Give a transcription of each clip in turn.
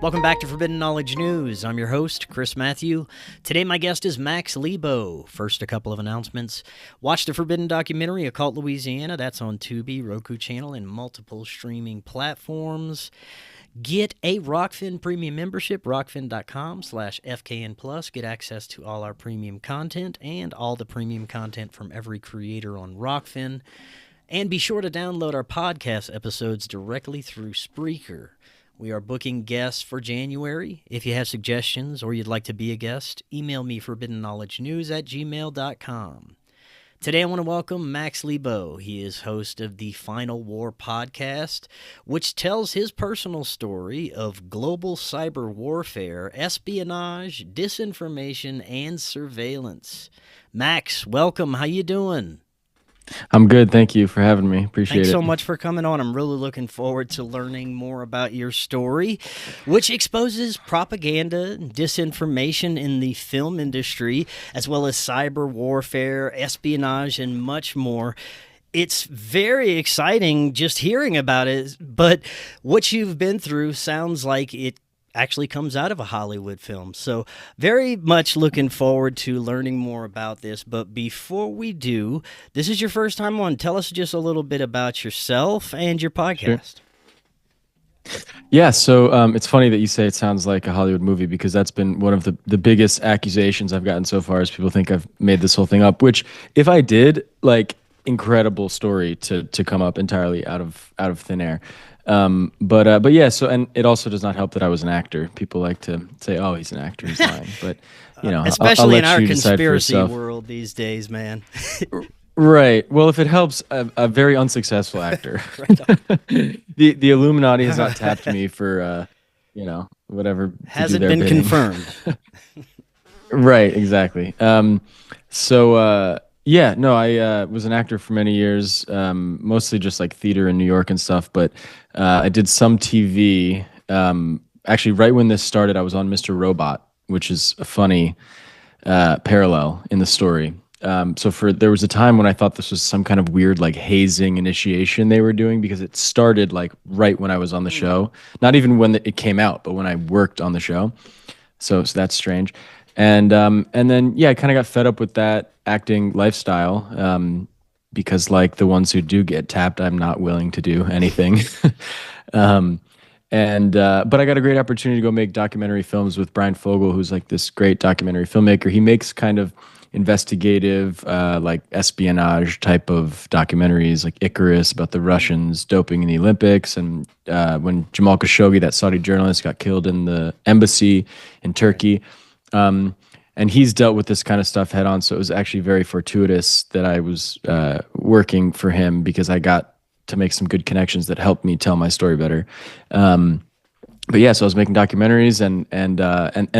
Welcome back to Forbidden Knowledge News. I'm your host, Chris Matthew. Today my guest is Max Lebow. First, a couple of announcements. Watch the Forbidden documentary, Occult Louisiana. That's on Tubi, Roku channel, and multiple streaming platforms. Get a Rokfin premium membership, rokfin.com/FKN Plus. Get access to all our premium content and all the premium content from every creator on Rokfin. And be sure to download our podcast episodes directly through Spreaker. We are booking guests for January. If you have suggestions or you'd like to be a guest, email me forbiddenknowledgenews@gmail.com. Today I want to welcome Max Lebow. He is host of the Final War podcast, which tells his personal story of global cyber warfare, espionage, disinformation, and surveillance. Max, welcome. How you doing? I'm good. Thank you for having me. Appreciate it. Thanks so much for coming on. I'm really looking forward to learning more about your story, which exposes propaganda and disinformation in the film industry, as well as cyber warfare, espionage, and much more. It's very exciting just hearing about it, but what you've been through sounds like it actually comes out of a Hollywood film. So very much looking forward to learning more about this. But before we do, this is your first time on. Tell us just a little bit about yourself and your podcast. Sure. Yeah, so it's funny that you say it sounds like a Hollywood movie, because that's been one of the biggest accusations I've gotten so far, is people think I've made this whole thing up, which if I did, like, incredible story to come up entirely out of thin air. But yeah, so, and it also does not help that I was an actor. People like to say, "Oh, he's an actor, he's lying," but you know, especially I'll let in our you decide for conspiracy yourself. world these days, man. Right. Well, if it helps, a very unsuccessful actor. The Illuminati has not tapped me for whatever Hasn't been confirmed. Right. Exactly. Yeah, no, I was an actor for many years, mostly just like theater in New York and stuff, but I did some TV. Actually, right when this started, I was on Mr. Robot, which is a funny parallel in the story. There was a time when I thought this was some kind of weird like hazing initiation they were doing, because it started like right when I was on the show, not even when it came out, but when I worked on the show. So that's strange. And then, yeah, I kind of got fed up with that acting lifestyle, because like the ones who do get tapped, I'm not willing to do anything. But I got a great opportunity to go make documentary films with Brian Fogel, who's like this great documentary filmmaker. He makes kind of investigative, like espionage type of documentaries, like Icarus, about the Russians doping in the Olympics, and when Jamal Khashoggi, that Saudi journalist, got killed in the embassy in Turkey. And he's dealt with this kind of stuff head on. So it was actually very fortuitous that I was working for him, because I got to make some good connections that helped me tell my story better. But yeah, so I was making documentaries, and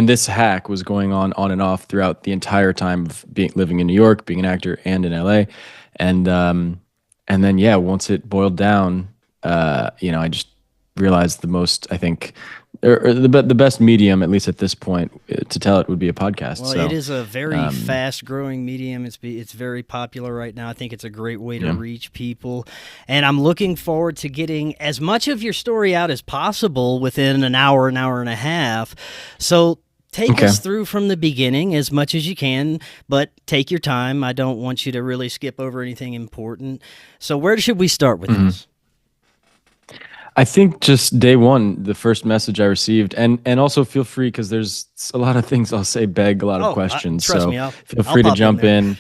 this hack was going on and off throughout the entire time of living in New York, being an actor, and in LA. And then, yeah, once it boiled down, I just realized the most, I think, or the best medium, at least at this point, to tell it would be a podcast. Well, it is a very fast-growing medium. It's very popular right now. I think it's a great way to reach people, and I'm looking forward to getting as much of your story out as possible within an hour and a half. So take us through from the beginning as much as you can, but take your time. I don't want you to really skip over anything important. So where should we start with this? I think just day one, the first message I received, and also feel free, because there's a lot of things I'll say beg a lot of questions. Trust so me, feel free to jump in.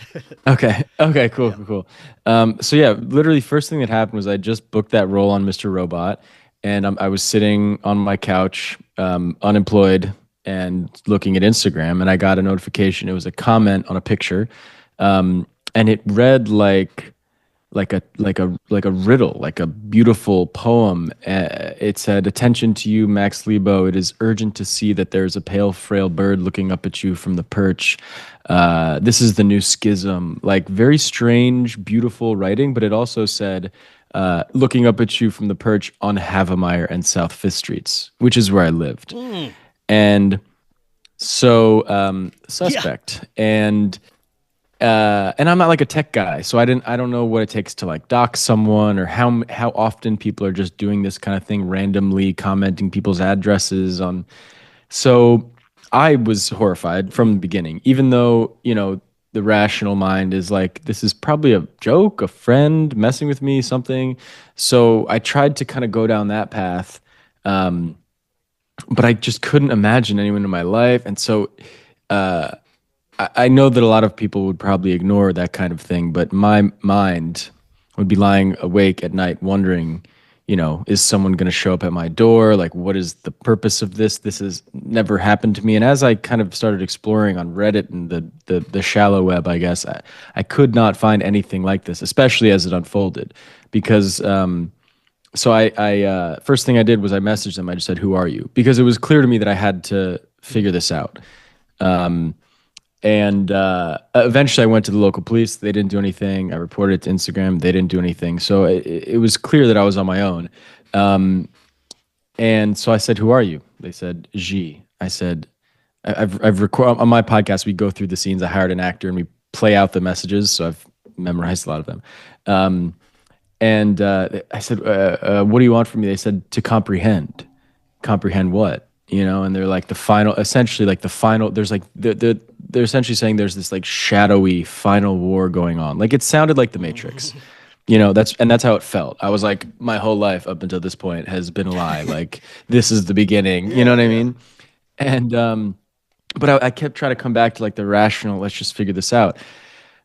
Okay, cool. So yeah, literally first thing that happened was I just booked that role on Mr. Robot, and I was sitting on my couch, unemployed, and looking at Instagram, and I got a notification. It was a comment on a picture, and it read like a riddle, like a beautiful poem. It said, "Attention to you, Max Lebow. It is urgent to see that there is a pale, frail bird looking up at you from the perch. This is the new schism." Like, very strange, beautiful writing, but it also said, "Looking up at you from the perch on Havemeyer and South Fifth Streets," which is where I lived. And so, suspect. and I'm not like a tech guy, so I don't know what it takes to like dox someone or how often people are just doing this kind of thing, randomly commenting people's addresses on. So I was horrified from the beginning, even though, the rational mind is like, this is probably a joke, a friend messing with me, something. So I tried to kind of go down that path. Um, but I just couldn't imagine anyone in my life. And so uh, I know that a lot of people would probably ignore that kind of thing, but my mind would be lying awake at night wondering, is someone going to show up at my door? Like, what is the purpose of this? This has never happened to me. And as I kind of started exploring on Reddit and the shallow web, I guess, I could not find anything like this, especially as it unfolded. Because so I first thing I did was I messaged them. I just said, "Who are you?" Because it was clear to me that I had to figure this out. Um, and eventually I went to the local police. They didn't do anything. I reported it to Instagram. They didn't do anything. So it was clear that I was on my own. Um, and so I said, "Who are you?" They said, "G." I said, I've recorded on my podcast. We go through the scenes. I hired an actor and we play out the messages. So I've memorized a lot of them. And I said, "What do you want from me?" They said, "To comprehend." Comprehend what? And they're like the final, essentially like the final. There's like they're essentially saying there's this like shadowy final war going on. Like it sounded like the Matrix. That's how it felt. I was like, my whole life up until this point has been a lie. Like this is the beginning. You know what I mean? And but I kept trying to come back to like the rational. Let's just figure this out.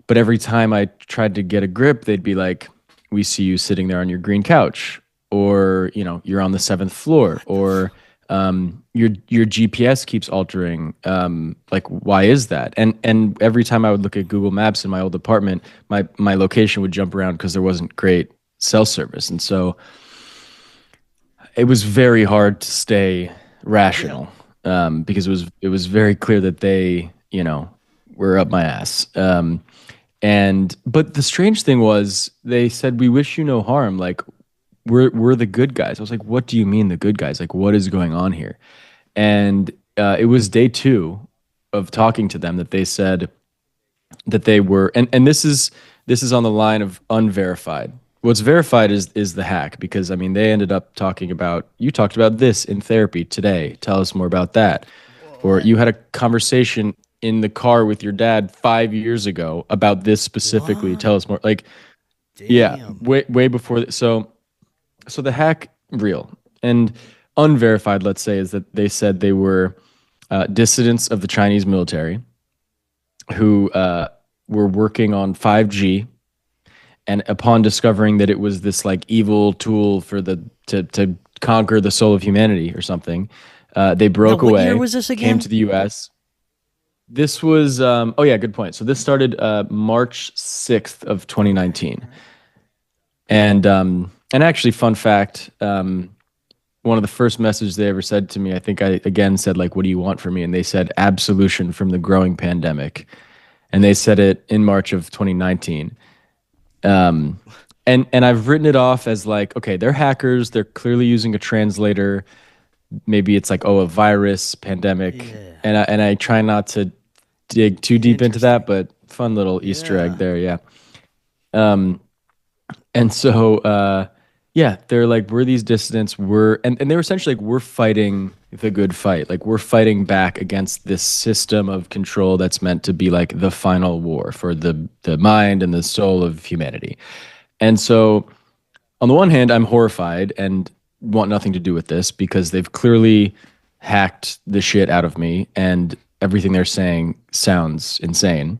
But every time I tried to get a grip, they'd be like, "We see you sitting there on your green couch," or "You're on the seventh floor," or your GPS keeps altering. Like, why is that? And every time I would look at Google Maps in my old apartment, my location would jump around because there wasn't great cell service, and so it was very hard to stay rational. Because it was very clear that they were up my ass. But the strange thing was they said, "We wish you no harm." Like we're the good guys. I was like, "What do you mean the good guys? Like what is going on here?" And it was day 2 of talking to them that they said that they were, and this is on the line of unverified. What's verified is the hack, because I mean they ended up talking about, "You talked about this in therapy today. Tell us more about that." Or, "You had a conversation in the car with your dad 5 years ago about this specifically. What? Tell us more." Like, yeah, Damn. way before. So the hack, real. And unverified, let's say, is that they said they were dissidents of the Chinese military who were working on 5G, and upon discovering that it was this like evil tool for to conquer the soul of humanity or something, they Now, broke what year away, was this came again? to the U.S. This was oh yeah, good point. So this started March 6th of 2019. And actually, fun fact, one of the first messages they ever said to me, I think I again said like, "What do you want from me?" And they said, "Absolution from the growing pandemic." And they said it in March of 2019. Um, and I've written it off as like, okay, they're hackers. They're clearly using a translator. Maybe it's like, oh, a virus, pandemic. Yeah. And I try not to dig too deep into Interesting. that, but fun little Easter egg Yeah. there, yeah. Um, and so yeah, they're like, "We're these dissidents, and they were essentially like, we're fighting the good fight. Like we're fighting back against this system of control that's meant to be like the final war for the mind and the soul of humanity." And so on the one hand, I'm horrified and want nothing to do with this because they've clearly hacked the shit out of me and everything they're saying sounds insane.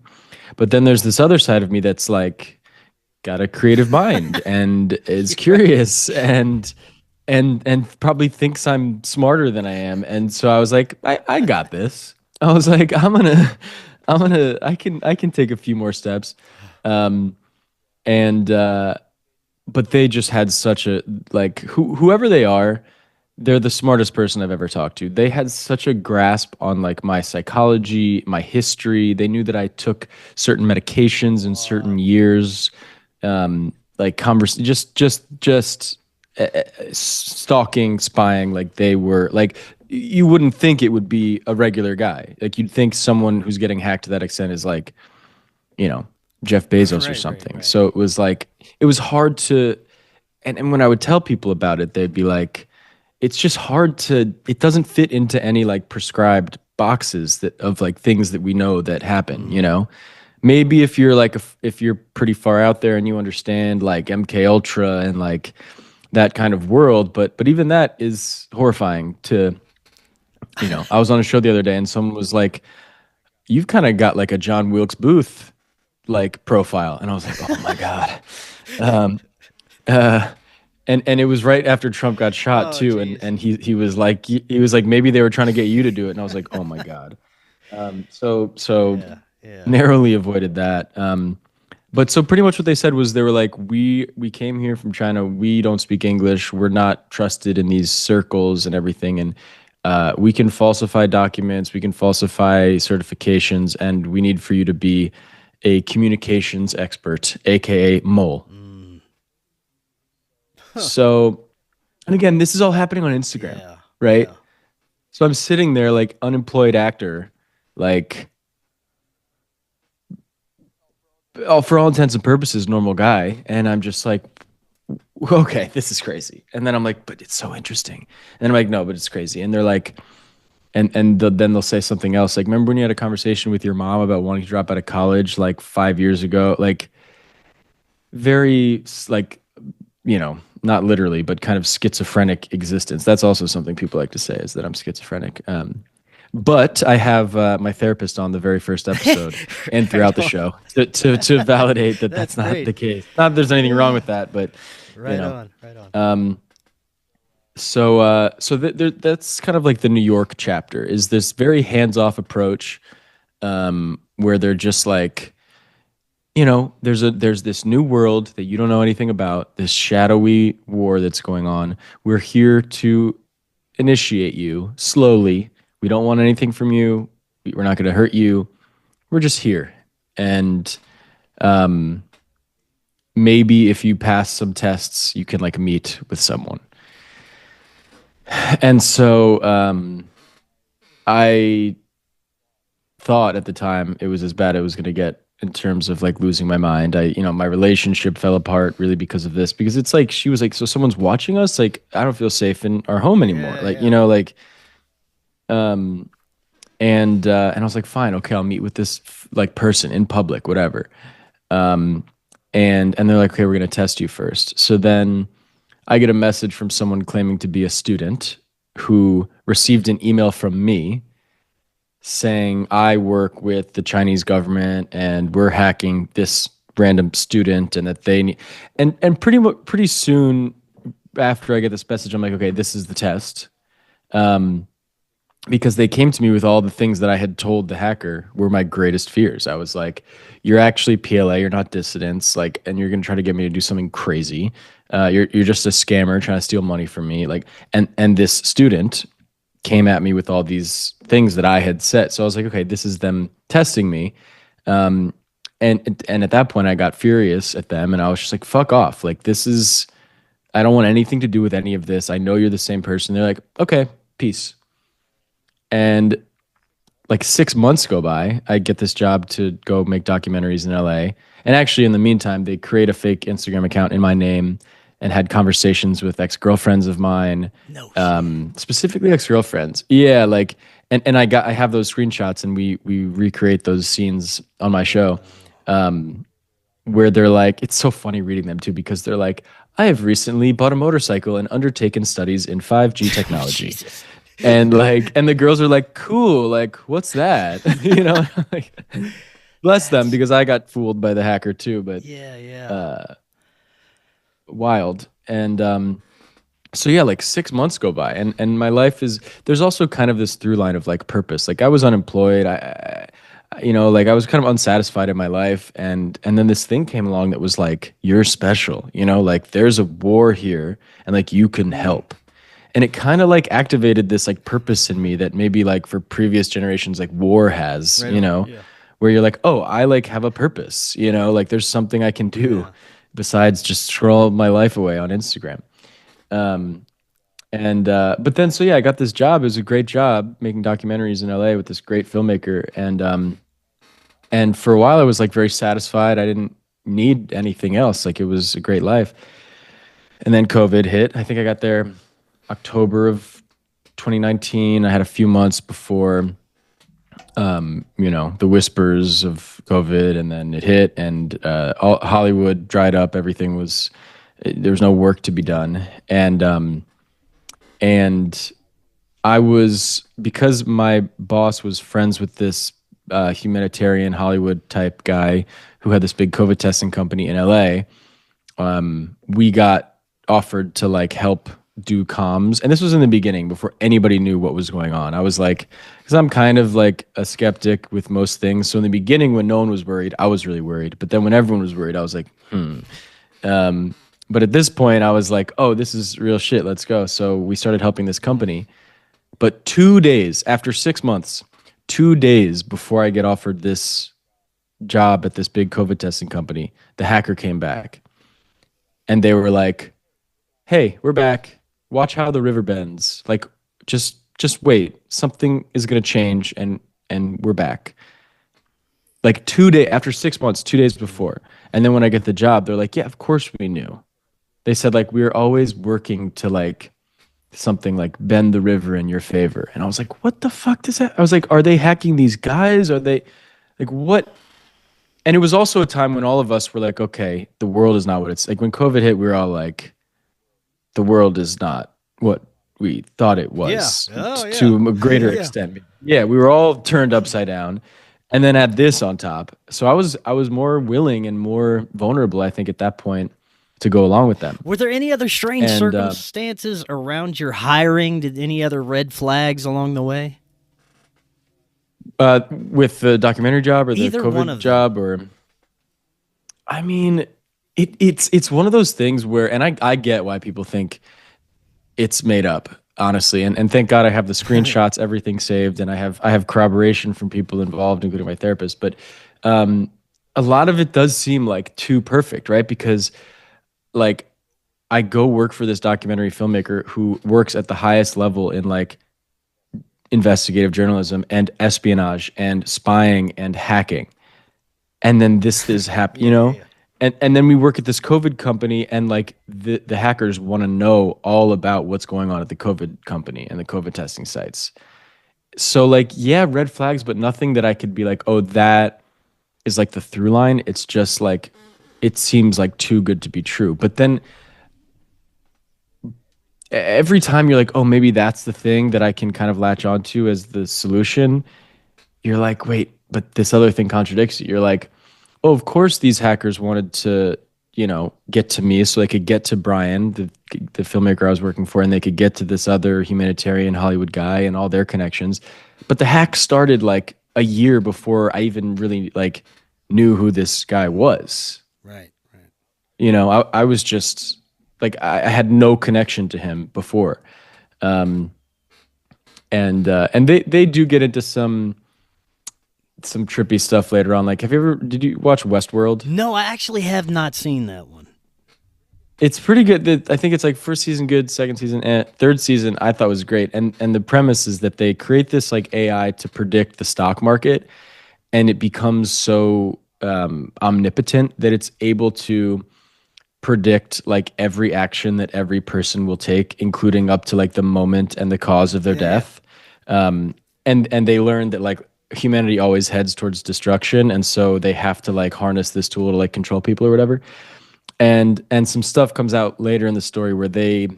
But then there's this other side of me that's like got a creative mind and is curious and probably thinks I'm smarter than I am. And so I was like, I got this. I was like, I can take a few more steps. Um, and but they just had such a like whoever they are, they're the smartest person I've ever talked to. They had such a grasp on like my psychology, my history. They knew that I took certain medications in certain years, like just stalking, spying. Like they were like, you wouldn't think it would be a regular guy. Like you'd think someone who's getting hacked to that extent is like you know, Jeff Bezos or Right, right, something. right. So it was like, it was hard to, and when I would tell people about it, they'd be like, it's just hard to, it doesn't fit into any like prescribed boxes that of like things that we know that happen, you know? Maybe if you're like, if you're pretty far out there and you understand like MK Ultra and like that kind of world, but even that is horrifying to, you know. I was on a show the other day and someone was like, you've kind of got like a John Wilkes Booth like profile. And I was like, oh my God. Um, uh, and it was right after Trump got shot Oh, too, jeez. and he was like maybe they were trying to get you to do it, and I was like, oh my God. So Yeah, yeah. narrowly avoided that. But so pretty much what they said was they were like, we came here from China, we don't speak English, we're not trusted in these circles and everything, and we can falsify documents, we can falsify certifications, and we need for you to be a communications expert, aka mole. Mm. So, and again, this is all happening on Instagram, Yeah, right? yeah. So I'm sitting there like unemployed actor, like for all intents and purposes, normal guy, and I'm just like, okay, this is crazy. And then I'm like, but it's so interesting. And I'm like, no, but it's crazy. And they're like, then they'll say something else, like, remember when you had a conversation with your mom about wanting to drop out of college like 5 years ago? Like, very like, you know, not literally, but kind of schizophrenic existence. That's also something people like to say, is that I'm schizophrenic. But I have my therapist on the very first episode and Right throughout the on. show to validate that That's that's not great. the case. Not that there's anything wrong with that, but you Right know. on, right on. Um, that's kind of like the New York chapter, is this very hands-off approach, where they're just like, you know, there's this new world that you don't know anything about, this shadowy war that's going on. We're here to initiate you slowly. We don't want anything from you. We're not going to hurt you. We're just here. And um, maybe if you pass some tests, you can like meet with someone. And so I thought at the time it was as bad as it was going to get in terms of like losing my mind. You know, my relationship fell apart really because of this, because it's like, she was like, so someone's watching us? Like, I don't feel safe in our home anymore. Yeah, Like, you yeah. know, like, um, and I was like, fine, okay, I'll meet with this like person in public, whatever. Um, and they're like, okay, we're gonna test you first. So then I get a message from someone claiming to be a student who received an email from me saying I work with the Chinese government and we're hacking this random student, and that they need, and pretty soon after I get this message, I'm like, okay, this is the test. Um, because they came to me with all the things that I had told the hacker were my greatest fears. I was like, "You're actually PLA. You're not dissidents. Like, and you're gonna try to get me to do something crazy. You're just a scammer trying to steal money from me. Like, and this student came at me with all these things that I had said. So I was like, okay, this is them testing me. Um, and at that point, I got furious at them, and I was just like, fuck off. Like, this is, I don't want anything to do with any of this. I know you're the same person. They're like, okay, peace. And like 6 months go by, I get this job to go make documentaries in LA. And actually, in the meantime, they create a fake Instagram account in my name and had conversations with ex-girlfriends of mine, No shit. specifically ex-girlfriends. Yeah, like, and I have those screenshots, and we recreate those scenes on my show, where they're like, it's so funny reading them too, because they're like, I have recently bought a motorcycle and undertaken studies in 5G technology. Jesus. And like, and the girls are like, cool, like, what's that? You know, like, bless them, That's because I got fooled by the hacker too, but yeah, yeah. uh wild. And so yeah, like 6 months go by, and my life is, there's also kind of this through line of like purpose. Like, I was unemployed. You know, like, I was kind of unsatisfied in my life, and then this thing came along that was like, you're special, you know, like, there's a war here, and like, you can help. And it kind of like activated this like purpose in me that maybe like for previous generations like war has, Right you on. know, Yeah. where you're like, oh, I like have a purpose, you know, like, there's something I can do Yeah. besides just scroll my life away on Instagram. Um, and but then, so yeah, I got this job. It was a great job making documentaries in LA with this great filmmaker. And And for a while, I was like very satisfied. I didn't need anything else. Like it was a great life. And then COVID hit. I think I got there October of 2019. I had a few months before, the whispers of COVID, and then it hit, and all Hollywood dried up. Everything was there was no work to be done, and I was, because my boss was friends with this humanitarian Hollywood type guy who had this big COVID testing company in LA. We got offered to like help do comms, and this was in the beginning before anybody knew what was going on. I was like, because I'm kind of like a skeptic with most things, so in the beginning when no one was worried, I was really worried, but then when everyone was worried, I was like, but at this point I was like, oh, this is real shit, let's go. So we started helping this company, but 2 days after 6 months, 2 days before I get offered this job at this big COVID testing company, the hacker came back and they were like, hey, we're back. Watch how the river bends. Like, just wait. Something is gonna change, and we're back. Like 2 days after 6 months, 2 days before. And then when I get the job, they're like, yeah, of course we knew. They said like we were always working to like something like bend the river in your favor. And I was like, what the fuck does that? I was like, are they hacking these guys? Are they like what? And it was also a time when all of us were like, okay, the world is not what it's like. When COVID hit, we were all like, the world is not what we thought it was to a greater extent. Yeah, we were all turned upside down. And then add this on top. So I was more willing and more vulnerable, I think, at that point to go along with them. Were there any other strange circumstances around your hiring? Did any other red flags along the way? With the documentary job or the Either COVID job, or I mean, it's one of those things where, and I get why people think it's made up, honestly, and thank God I have the screenshots, everything saved, and I have corroboration from people involved, including my therapist. But a lot of it does seem like too perfect, right? Because like I go work for this documentary filmmaker who works at the highest level in like investigative journalism and espionage and spying and hacking, and then this is happening, you know. And then we work at this COVID company, and like the hackers want to know all about what's going on at the COVID company and the COVID testing sites. So like, yeah, red flags, but nothing that I could be like, oh, that is like the through line. It's just like, it seems like too good to be true. But then every time you're like, oh, maybe that's the thing that I can kind of latch onto as the solution, you're like, wait, but this other thing contradicts it. You're like, oh, of course these hackers wanted to, get to me so they could get to Brian, the filmmaker I was working for, and they could get to this other humanitarian Hollywood guy and all their connections. But the hack started like a year before I even really like knew who this guy was. Right. I was just like, I had no connection to him before. And they do get into some trippy stuff later on. Like, did you watch Westworld? No, I actually have not seen that one. It's pretty good. I think it's like first season good, second season, third season I thought was great. And the premise is that they create this like AI to predict the stock market, and it becomes so omnipotent that it's able to predict like every action that every person will take, including up to like the moment and the cause of their death. And they learn that like humanity always heads towards destruction, and so they have to like harness this tool to like control people or whatever. And some stuff comes out later in the story where they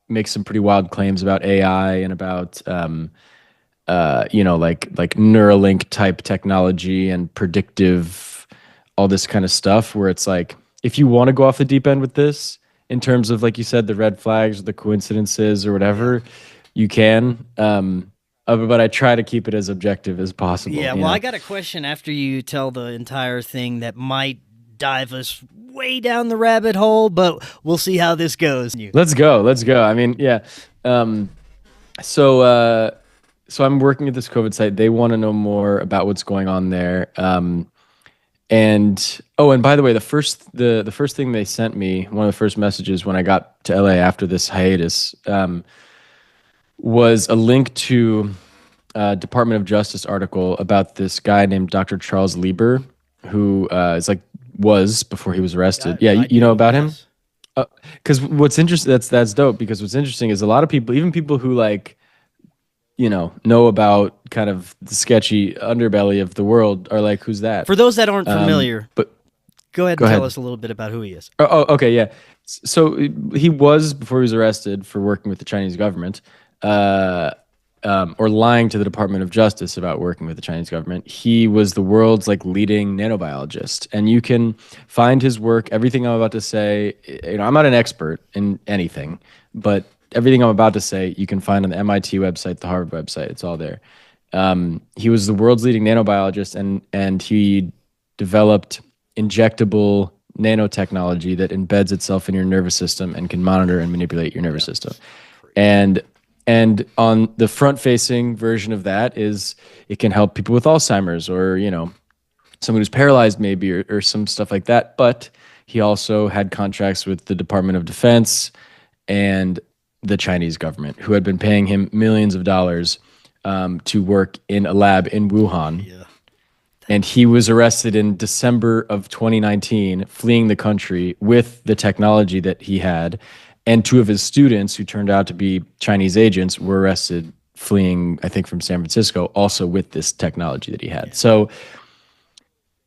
make some pretty wild claims about AI and about like Neuralink type technology and predictive, all this kind of stuff, where it's like, if you want to go off the deep end with this in terms of, like you said, the red flags, the coincidences or whatever, you can. But I try to keep it as objective as possible. Yeah, well, I got a question after you tell the entire thing that might dive us way down the rabbit hole, but we'll see how this goes. Let's go. I mean, yeah. So I'm working at this COVID site. They want to know more about what's going on there. And by the way, the first thing they sent me, one of the first messages when I got to LA after this hiatus, was a link to Department of Justice article about this guy named Dr. Charles Lieber, who is like was before he was arrested. Yeah, I you know do. about him? Yes. Because what's interesting, that's dope. Because what's interesting is a lot of people, even people who like know about kind of the sketchy underbelly of the world, are like, who's that? For those that aren't familiar, But go ahead go and tell ahead. us a little bit about who he is. Okay, yeah. So he was, before he was arrested for working with the Chinese government, uh, or lying to the Department of Justice about working with the Chinese government. He was the world's like leading nanobiologist, and you can find his work. Everything I'm about to say, I'm not an expert in anything, but everything I'm about to say, you can find on the MIT website, the Harvard website. It's all there. He was the world's leading nanobiologist, and he developed injectable nanotechnology that embeds itself in your nervous system and can monitor and manipulate your nervous system. And on the front facing version of that is it can help people with Alzheimer's, or someone who's paralyzed maybe, or some stuff like that. But he also had contracts with the Department of Defense and the Chinese government, who had been paying him millions of dollars to work in a lab in Wuhan. Yeah. And he was arrested in December of 2019, fleeing the country with the technology that he had. And two of his students, who turned out to be Chinese agents, were arrested fleeing, I think, from San Francisco, also with this technology that he had. Yeah. So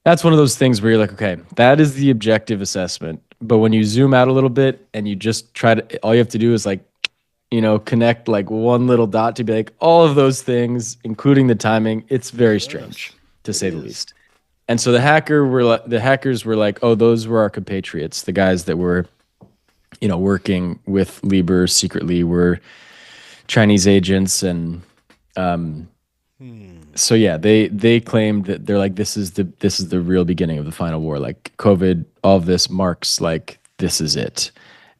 that's one of those things where you're like, okay, that is the objective assessment. But when you zoom out a little bit and you just try to, all you have to do is like, connect like one little dot to be like, all of those things, including the timing, it's very strange, to say the least. And so the hackers were like, oh, those were our compatriots, the guys that were, working with Lieber secretly, were Chinese agents. And so yeah, they claimed that they're like, this is the real beginning of the final war. Like COVID, all of this marks like, this is it.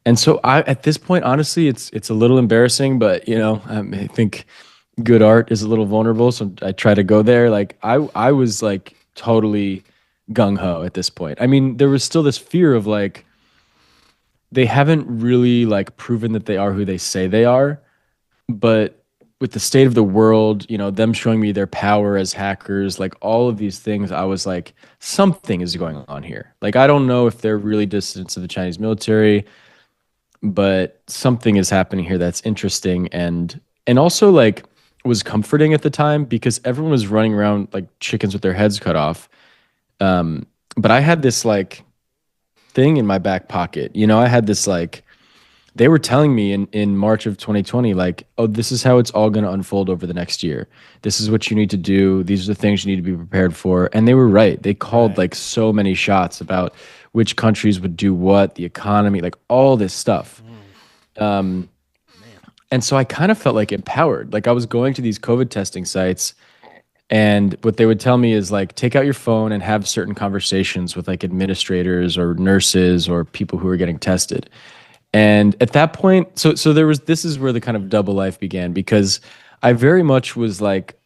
And so at this point, honestly, it's a little embarrassing, but I think good art is a little vulnerable, so I try to go there. Like I was like totally gung ho at this point. I mean, there was still this fear of like, they haven't really like proven that they are who they say they are, but with the state of the world, them showing me their power as hackers, like all of these things, I was like, something is going on here. Like, I don't know if they're really dissidents of the Chinese military, but something is happening here that's interesting, and also like was comforting at the time, because everyone was running around like chickens with their heads cut off. But I had this like thing in my back pocket. I had this like, they were telling me in March of 2020, like, oh, this is how it's all going to unfold over the next year. This is what you need to do. These are the things you need to be prepared for. And they were right. They called like so many shots about which countries would do what, the economy, like all this stuff. And so I kind of felt like empowered. Like I was going to these COVID testing sites, and what they would tell me is like, take out your phone and have certain conversations with like administrators or nurses or people who are getting tested. And at that point, so this is where the kind of double life began, because I very much was like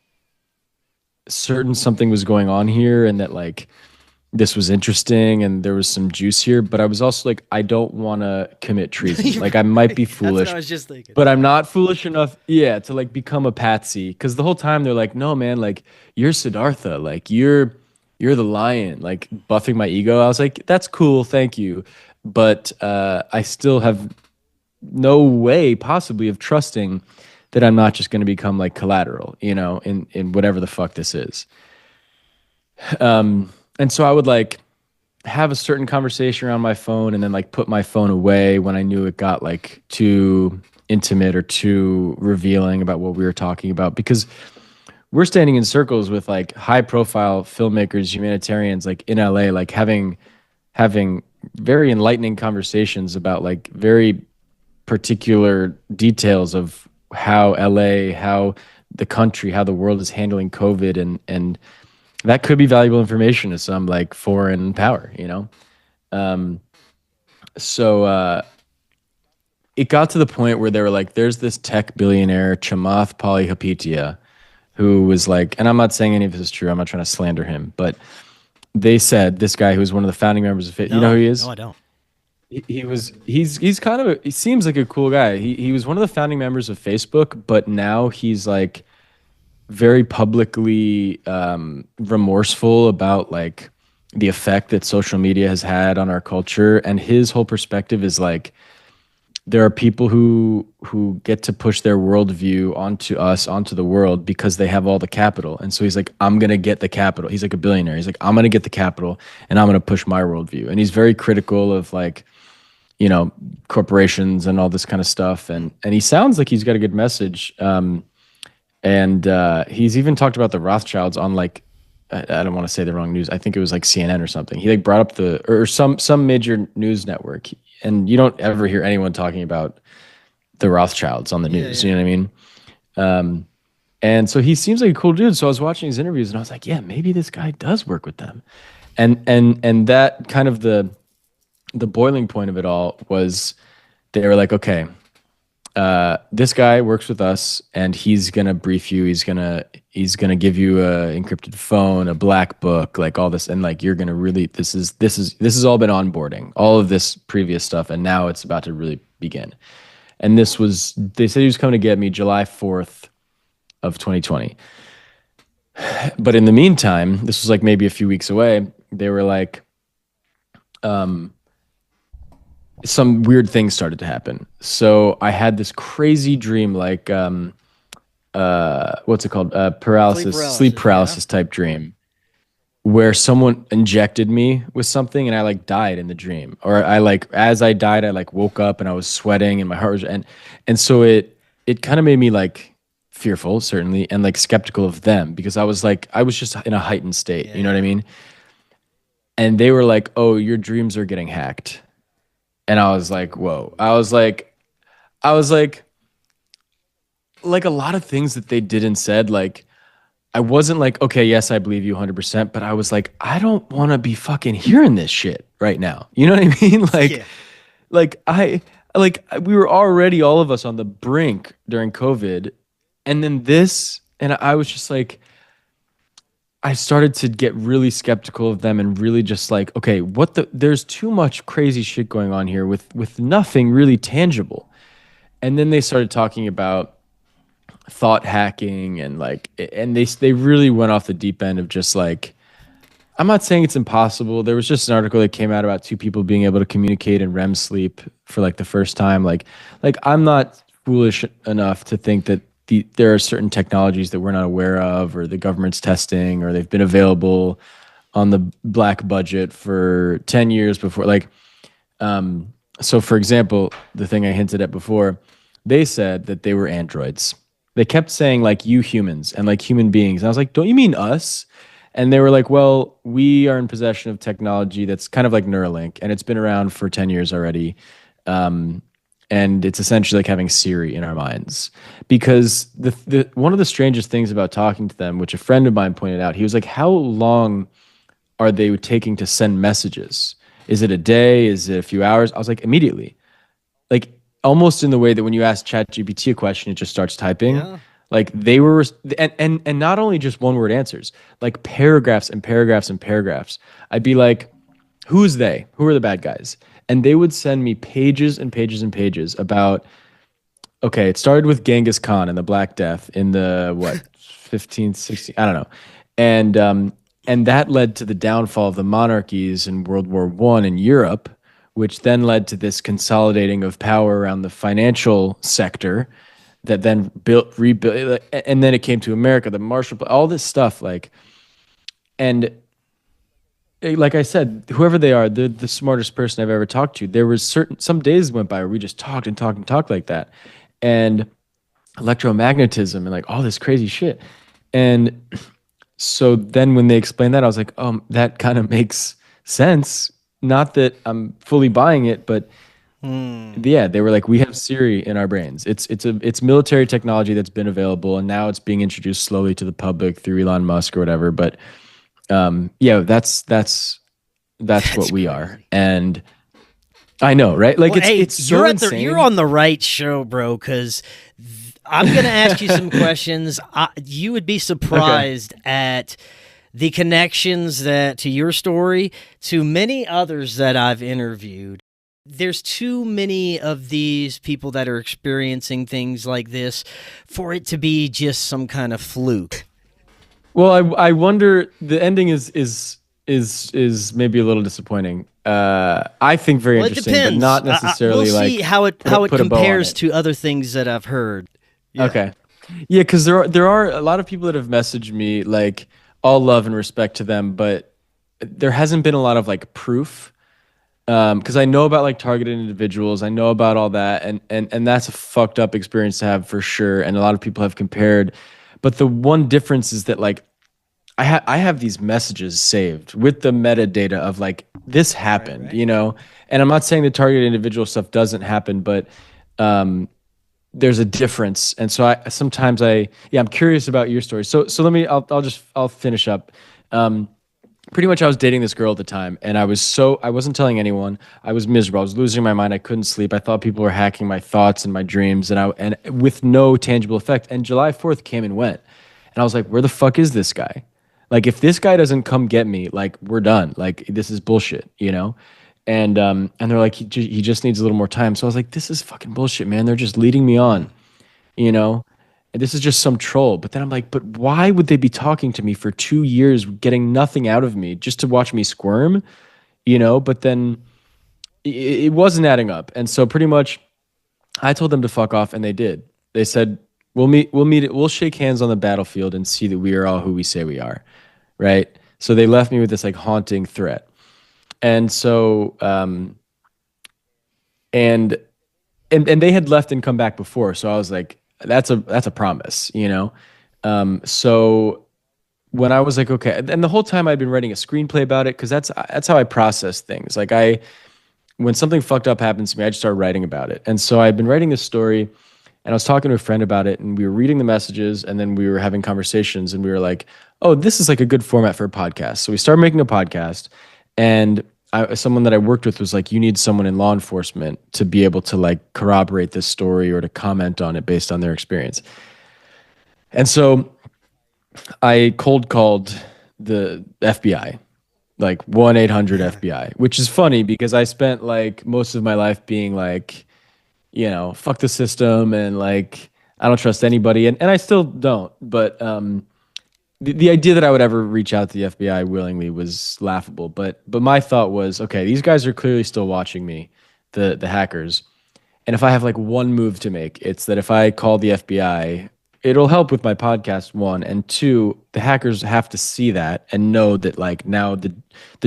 certain something was going on here, and that like this was interesting and there was some juice here, but I was also like, I don't want to commit treason. Like I might be foolish. That's what I was just thinking. But I'm not foolish enough, to like become a patsy. Because the whole time they're like, no, man, like you're Siddhartha, like you're the lion, like buffing my ego. I was like, that's cool, thank you. But I still have no way possibly of trusting that I'm not just going to become like collateral, in whatever the fuck this is. And so I would like have a certain conversation around my phone, and then like put my phone away when I knew it got like too intimate or too revealing about what we were talking about, because we're standing in circles with like high profile filmmakers, humanitarians, like in LA, like having very enlightening conversations about like very particular details of how LA, how the country, how the world is handling COVID, and that could be valuable information to some like foreign power, So it got to the point where they were like, there's this tech billionaire, Chamath Palihapitiya, who was like, and I'm not saying any of this is true, I'm not trying to slander him, but they said this guy who's one of the founding members of you know who he is? No, I don't. He's kind of he seems like a cool guy. He was one of the founding members of Facebook, but now he's like very publicly remorseful about like the effect that social media has had on our culture. And his whole perspective is like, there are people who get to push their worldview onto us, onto the world, because they have all the capital. And so he's like, I'm gonna get the capital. He's like a billionaire. He's like, I'm gonna get the capital and I'm gonna push my worldview. And he's very critical of like, you know, corporations and all this kind of stuff. And he sounds like he's got a good message. And he's even talked about the Rothschilds on like, I don't want to say the wrong news. I think it was like CNN or something. He like brought up or some major news network, and you don't ever hear anyone talking about the Rothschilds on the news. You know what I mean? And so he seems like a cool dude. So I was watching his interviews and I was like, yeah, maybe this guy does work with them. And that kind of the boiling point of it all was they were like, okay, this guy works with us and he's gonna brief you. He's gonna give you a encrypted phone, a black book, like all this, and like you're gonna really this has all been onboarding, all of this previous stuff, and now it's about to really begin. And they said he was coming to get me July 4th of 2020. But in the meantime, this was like maybe a few weeks away. They were like, some weird things started to happen. So I had this crazy dream, like what's it called? Sleep paralysis type dream, where someone injected me with something and I like died in the dream. Or I like, as I died, I like woke up and I was sweating and my heart was, and so it kind of made me like fearful, certainly, and like skeptical of them, because I was just in a heightened state. You know what I mean? And they were like, oh, your dreams are getting hacked. And I was like, whoa. I was like a lot of things that they did and said, like, I wasn't like, okay, yes, I believe you 100%, but I was like, I don't want to be fucking hearing this shit right now. You know what I mean? We were already, all of us, on the brink during COVID, and then this, and I was just like, I started to get really skeptical of them and really just like, okay, there's too much crazy shit going on here with nothing really tangible. And then they started talking about thought hacking and like, and they really went off the deep end of just like, I'm not saying it's impossible. There was just an article that came out about 2 people being able to communicate in REM sleep for like the first time. Like I'm not foolish enough to think that there are certain technologies that we're not aware of, or the government's testing, or they've been available on the black budget for 10 years before. Like, so for example, the thing I hinted at before, they said that they were androids. They kept saying like, you humans and like human beings. And I was like, don't you mean us? And they were like, well, we are in possession of technology that's kind of like Neuralink, and it's been around for 10 years already. And it's essentially like having Siri in our minds, because the one of the strangest things about talking to them, which a friend of mine pointed out, he was like, how long are they taking to send messages? Is it a day? Is it a few hours? I was like, immediately. Like almost in the way that when you ask ChatGPT a question, it just starts typing. Yeah. Like they were, and not only just one word answers, like paragraphs and paragraphs and paragraphs. I'd be like, who's they? Who are the bad guys? And they would send me pages and pages and pages about, okay, it started with Genghis Khan and the Black Death in the, 15th, 16th, I don't know. And that led to the downfall of the monarchies in World War I in Europe, which then led to this consolidating of power around the financial sector that then rebuilt, and then it came to America, the Marshall, all this stuff, and like I said, whoever they are, they're the smartest person I've ever talked to. There was some days went by where we just talked and talked and talked like that, and electromagnetism and like all this crazy shit. And so then when they explained that, I was like, that kind of makes sense. Not that I'm fully buying it, but yeah, they were like, we have Siri in our brains. It's military technology that's been available, and now it's being introduced slowly to the public through Elon Musk or whatever. But yeah, that's what we are. And I know, right? Like, well, it's so insane. You're on the right show, bro, because I'm going to ask you some questions. You would be surprised at the connections that to your story to many others that I've interviewed. there's too many of these people that are experiencing things like this for it to be just some kind of fluke. Well, I wonder, the ending is maybe a little disappointing. I think very Well, it interesting, but depends. not We'll necessarily see like how it put a bow on compares it. to other things that I've heard. Yeah. Okay. Yeah, because there are a lot of people that have messaged me, like, all love and respect to them, but there hasn't been a lot of like proof. Because I know about like targeted individuals, I know about all that, and that's a fucked up experience to have for sure. And a lot of people have compared, but the one difference is that like I have these messages saved with the metadata of like this Right, happened, right. and I'm not saying the targeted individual stuff doesn't happen, but um, there's a difference. And so I'm curious about your story. So I'll finish up. Um, Pretty much I was dating this girl at the time, and I wasn't telling anyone. I was miserable. I was losing my mind. I couldn't sleep. I thought people were hacking my thoughts and my dreams, and with no tangible effect. And July 4th came and went. And I was like, where the fuck is this guy? Like, if this guy doesn't come get me, like, we're done. Like, this is bullshit. And they're like, he just needs a little more time. So I was like, this is fucking bullshit, man. They're just leading me on, you know? And this is just some troll. But then I'm like, but why would they be talking to me for 2 years, getting nothing out of me just to watch me squirm? But then it wasn't adding up. And so pretty much I told them to fuck off, and they did. They said, we'll shake hands on the battlefield and see that we are all who we say we are. Right. So they left me with this like haunting threat. And so, and and they had left and come back before, so I was like, that's a promise. So when I was like, okay, and the whole time I'd been writing a screenplay about it, because that's how I process things. Like, when something fucked up happens to me, I just start writing about it. And so I'd been writing this story, and I was talking to a friend about it, and we were reading the messages, and then we were having conversations, and we were like, oh, this is like a good format for a podcast. So we started making a podcast, and someone that I worked with was like, you need someone in law enforcement to be able to like corroborate this story or to comment on it based on their experience. And so I cold called the FBI, like 1-800 FBI, which is funny because I spent like most of my life being like, fuck the system, and like I don't trust anybody, and I still don't. But the idea that I would ever reach out to the FBI willingly was laughable. But my thought was, okay, these guys are clearly still watching me, the hackers. And if I have like one move to make, it's that if I call the FBI, it'll help with my podcast, one, and two, the hackers have to see that and know that like now the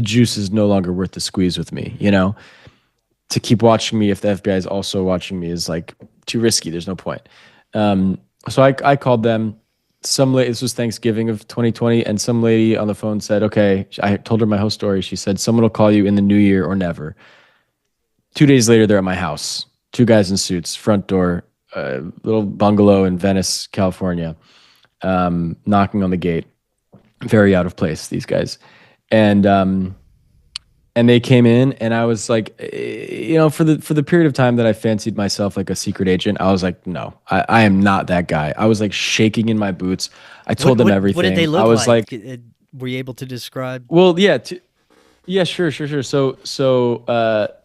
juice is no longer worth the squeeze with me. To keep watching me if the FBI is also watching me is like too risky. There's no point. So I called them. This was Thanksgiving of 2020, and some lady on the phone said, okay, I told her my whole story. She said, someone will call you in the new year or never. 2 days later, they're at my house. Two guys in suits, front door, little bungalow in Venice, California, knocking on the gate. Very out of place, these guys. And they came in, and I was like, for the period of time that I fancied myself like a secret agent, I was like, no, I am not that guy. I was like shaking in my boots. I told them everything. What did they I look was like? like, Were you able to describe? well, yeah, yeah, sure. So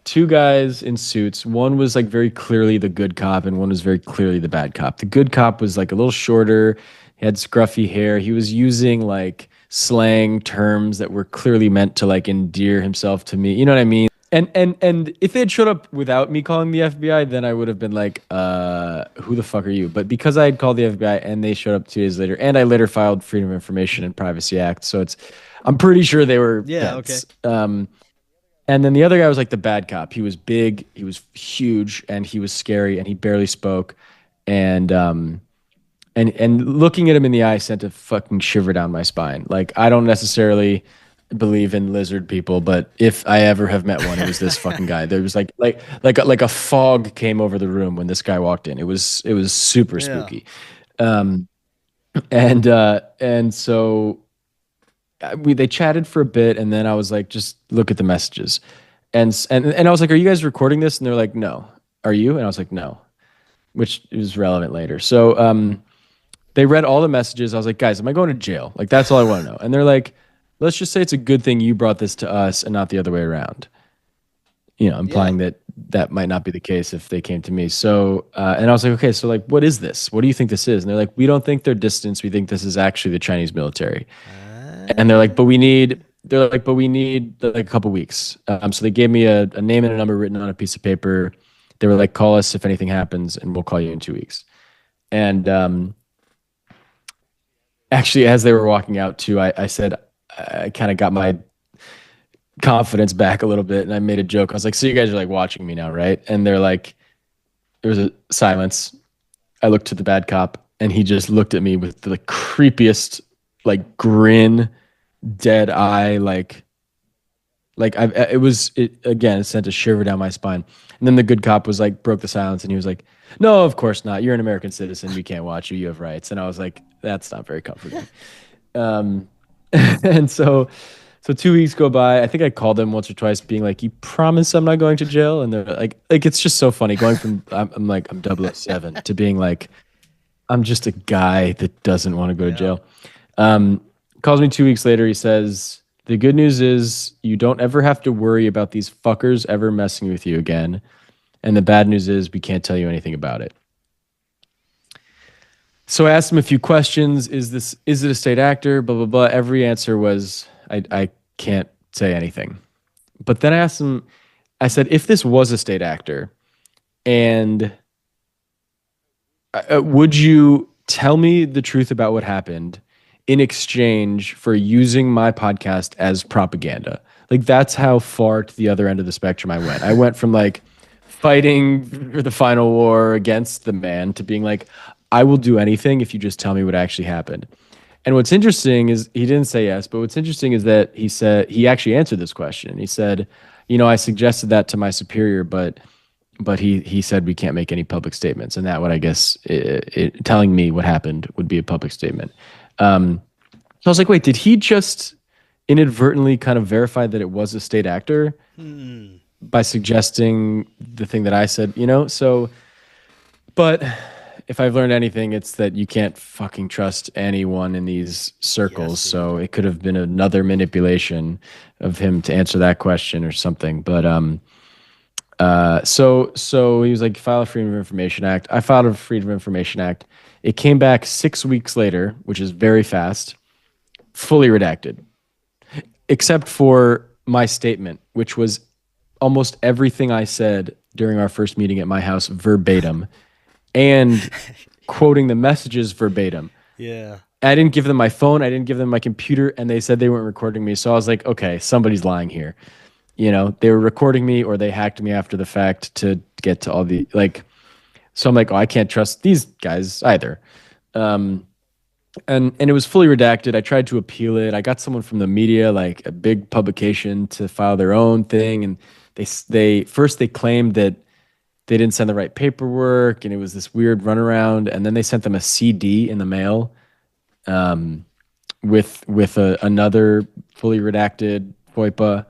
two guys in suits. One was like very clearly the good cop, and one was very clearly the bad cop. The good cop was like a little shorter. He had scruffy hair. He was using like slang terms that were clearly meant to like endear himself to me. You know what I mean? And if they had showed up without me calling the FBI, then I would have been like, who the fuck are you? But because I had called the FBI and they showed up 2 days later, and I later filed Freedom of Information and Privacy Act, so I'm pretty sure they were vets. Okay. And then the other guy was like the bad cop. He was big, he was huge, and he was scary, and he barely spoke. And looking at him in the eye sent a fucking shiver down my spine. Like, I don't necessarily believe in lizard people, but if I ever have met one, it was this fucking guy. There was like a fog came over the room when this guy walked in. It was super spooky. And so they chatted for a bit, and then I was like, just look at the messages. And I was like, are you guys recording this? And they're like, no. Are you? And I was like, no, which is relevant later. So they read all the messages. I was like, guys, am I going to jail? Like, that's all I want to know. And they're like, let's just say it's a good thing you brought this to us and not the other way around. implying that that might not be the case if they came to me. So, and I was like, okay, so like, what is this? What do you think this is? And they're like, we don't think they're dissidents. We think this is actually the Chinese military. And they're like, but we need like a couple weeks. So they gave me a name and a number written on a piece of paper. They were like, call us if anything happens, and we'll call you in 2 weeks. And actually, as they were walking out too, I said, I kind of got my confidence back a little bit, and I made a joke. I was like, so you guys are like watching me now, right? And they're like, there was a silence. I looked to the bad cop, and he just looked at me with the creepiest like grin, dead eye, it again, it sent a shiver down my spine. And then the good cop was like, broke the silence, and he was like, no, of course not. You're an American citizen. We can't watch you. You have rights. And I was like, that's not very comforting. And so 2 weeks go by. I think I called them once or twice being like, you promise I'm not going to jail? And they're like it's just so funny going from I'm like, I'm 007 to being like, I'm just a guy that doesn't want to go to jail. Calls me 2 weeks later. He says, the good news is you don't ever have to worry about these fuckers ever messing with you again. And the bad news is we can't tell you anything about it. So I asked him a few questions. Is it a state actor? Blah, blah, blah. Every answer was, I can't say anything. But then I asked him, I said, if this was a state actor, and would you tell me the truth about what happened in exchange for using my podcast as propaganda? Like, that's how far to the other end of the spectrum I went. I went from like fighting for the final war against the man to being like, I will do anything if you just tell me what actually happened. And what's interesting is he didn't say yes, but what's interesting is that he said he actually answered this question. He said, I suggested that to my superior, but he said we can't make any public statements, and that would, I guess, telling me what happened would be a public statement. So I was like, wait, did he just inadvertently kind of verify that it was a state actor by suggesting the thing that I said? So, but if I've learned anything, it's that you can't fucking trust anyone in these circles. Yes, so it could have been another manipulation of him to answer that question or something. But so he was like, file a Freedom of Information Act. I filed a Freedom of Information Act. It came back 6 weeks later, which is very fast, fully redacted, except for my statement, which was almost everything I said during our first meeting at my house verbatim. And quoting the messages verbatim. Yeah. I didn't give them my phone. I didn't give them my computer. And they said they weren't recording me. So I was like, okay, somebody's lying here. They were recording me, or they hacked me after the fact to get to all the, like, so I'm like, oh, I can't trust these guys either. And it was fully redacted. I tried to appeal it. I got someone from the media, like a big publication, to file their own thing. And they claimed that they didn't send the right paperwork, and it was this weird runaround. And then they sent them a CD in the mail with another fully redacted FOIPA.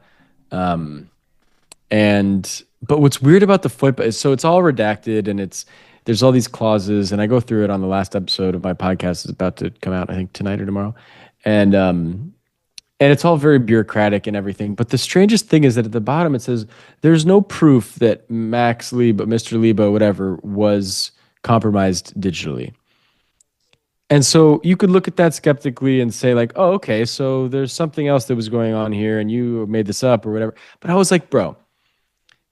But what's weird about the FOIPA is, so it's all redacted, and there's all these clauses, and I go through it on the last episode of my podcast. It's about to come out, I think, tonight or tomorrow. And it's all very bureaucratic and everything. But the strangest thing is that at the bottom it says there's no proof that Mr. Lebow, whatever, was compromised digitally. And so you could look at that skeptically and say like, oh, okay, so there's something else that was going on here and you made this up or whatever. But I was like, bro,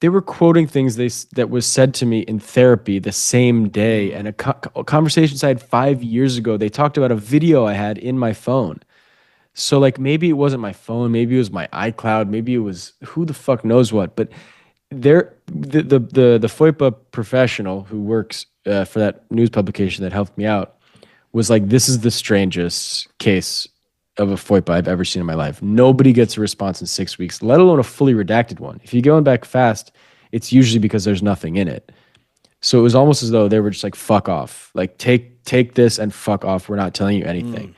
they were quoting things that was said to me in therapy the same day. And conversations I had 5 years ago, they talked about a video I had in my phone. So like, maybe it wasn't my phone, maybe it was my iCloud, maybe it was who the fuck knows what. But the FOIPA professional who works for that news publication that helped me out was like, this is the strangest case of a FOIPA I've ever seen in my life. Nobody gets a response in 6 weeks, let alone a fully redacted one. If you're going back fast, it's usually because there's nothing in it. So it was almost as though they were just like, fuck off. Like, take this and fuck off. We're not telling you anything.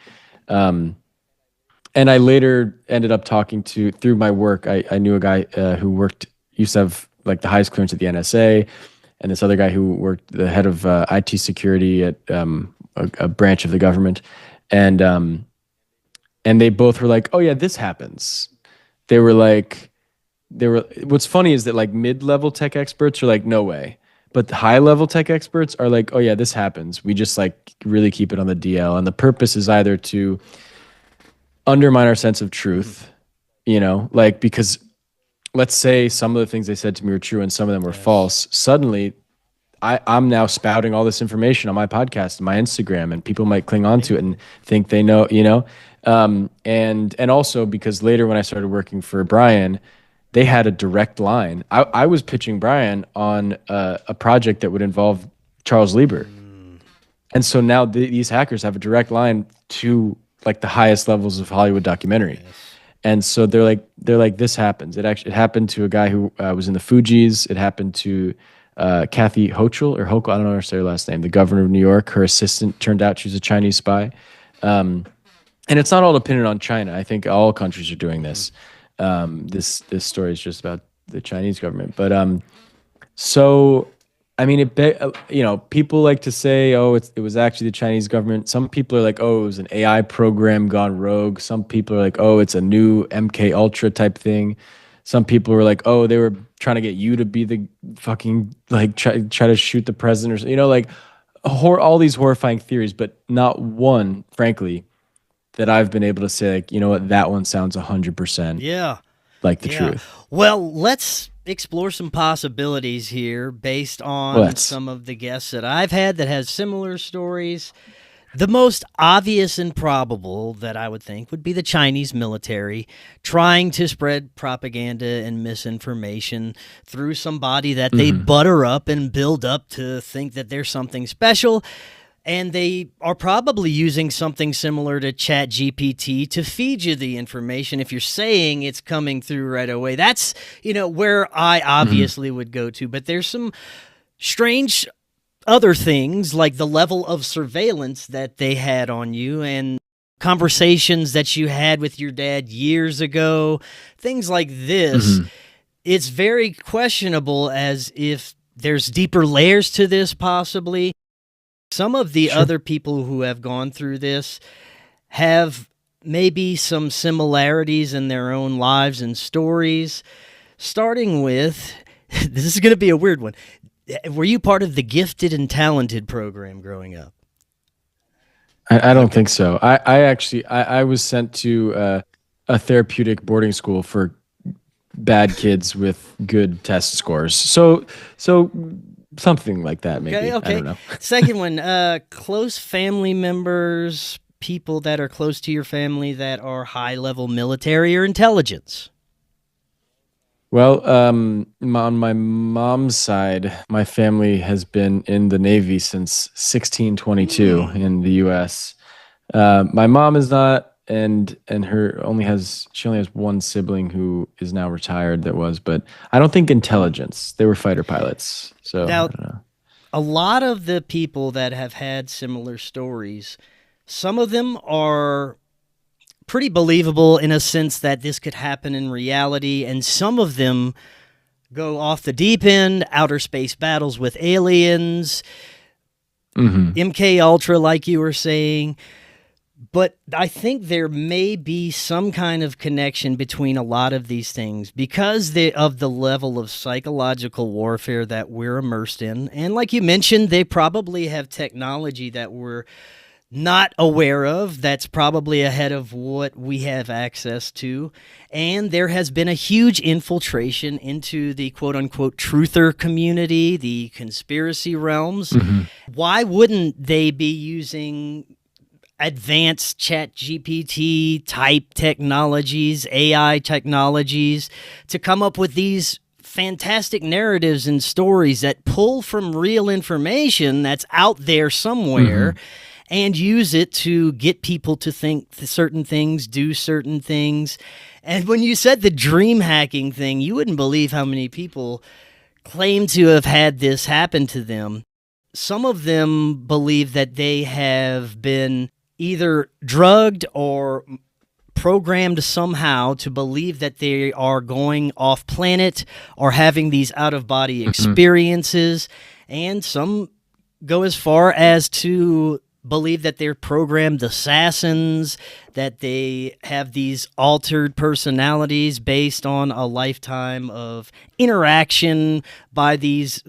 And I later ended up talking through my work, I knew a guy who used to have like the highest clearance at the NSA, and this other guy who worked the head of IT security at a branch of the government. And they both were like, oh yeah, this happens. They were like, what's funny is that like mid-level tech experts are like, no way. But the high-level tech experts are like, oh yeah, this happens. We just like really keep it on the DL. And the purpose is either to undermine our sense of truth, like because let's say some of the things they said to me were true and some of them were false. Suddenly I'm now spouting all this information on my podcast and my Instagram, and people might cling on to it and think they know, and also because later when I started working for Brian, they had a direct line. I was pitching Brian on a project that would involve Charles Lieber. And so now these hackers have a direct line to like the highest levels of Hollywood documentary. Yes. And so they're like, this happens. It happened to a guy who was in the Fugees. It happened to Kathy Hochul, I don't know her last name, the governor of New York. Her assistant turned out she was a Chinese spy. And it's not all dependent on China. I think all countries are doing this. This story is just about the Chinese government. But so, I mean, people like to say, oh, it was actually the Chinese government. Some people are like, oh, it was an AI program gone rogue. Some people are like, oh, it's a new MK Ultra type thing. Some people were like, oh, they were trying to get you to be the fucking, like, try to shoot the president, or, like, all these horrifying theories, but not one, frankly, that I've been able to say, like, you know what, that one sounds 100% like the truth. Well, let's explore some possibilities here based on some of the guests that I've had that has similar stories. The most obvious and probable that I would think would be the Chinese military trying to spread propaganda and misinformation through somebody that they butter up and build up to think that there's something special. And they are probably using something similar to ChatGPT to feed you the information. If you're saying it's coming through right away, that's, where I obviously would go to. But there's some strange other things like the level of surveillance that they had on you and conversations that you had with your dad years ago, things like this. It's very questionable as if there's deeper layers to this possibly. Some of the other people who have gone through this have maybe some similarities in their own lives and stories, starting with, this is going to be a weird one. Were you part of the Gifted and Talented program growing up? I don't think so. I was sent to a therapeutic boarding school for bad kids with good test scores. So something like that, maybe. Okay. I don't know. Second one, close family members, people that are close to your family that are high-level military or intelligence. Well, on my mom's side, my family has been in the Navy since 1622 in the U.S. My mom is not, and she only has one sibling who is now retired but I don't think intelligence. They were fighter pilots. So now, I don't know. A lot of the people that have had similar stories, some of them are pretty believable in a sense that this could happen in reality, and some of them go off the deep end, outer space battles with aliens, MK Ultra, like you were saying. But I think there may be some kind of connection between a lot of these things because of the level of psychological warfare that we're immersed in. And like you mentioned, they probably have technology that we're not aware of that's probably ahead of what we have access to. And there has been a huge infiltration into the quote-unquote truther community, the conspiracy realms. Why wouldn't they be using advanced ChatGPT type technologies, AI technologies, to come up with these fantastic narratives and stories that pull from real information that's out there somewhere and use it to get people to think certain things, do certain things? And when you said the dream hacking thing, you wouldn't believe how many people claim to have had this happen to them. Some of them believe that they have been either drugged or programmed somehow to believe that they are going off planet or having these out-of-body experiences. And some go as far as to believe that they're programmed assassins, that they have these altered personalities based on a lifetime of interaction by these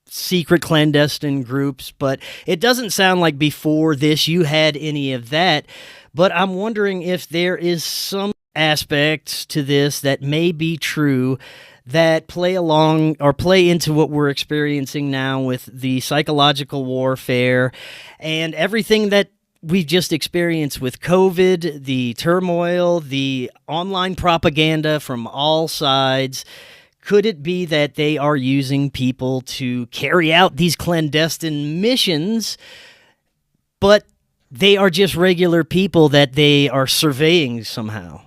secret clandestine groups. But it doesn't sound like before this you had any of that. But I'm wondering if there is some aspects to this that may be true that play along or play into what we're experiencing now with the psychological warfare and everything that we've just experienced with COVID, the turmoil, the online propaganda from all sides. Could it be that they are using people to carry out these clandestine missions, but they are just regular people that they are surveying somehow?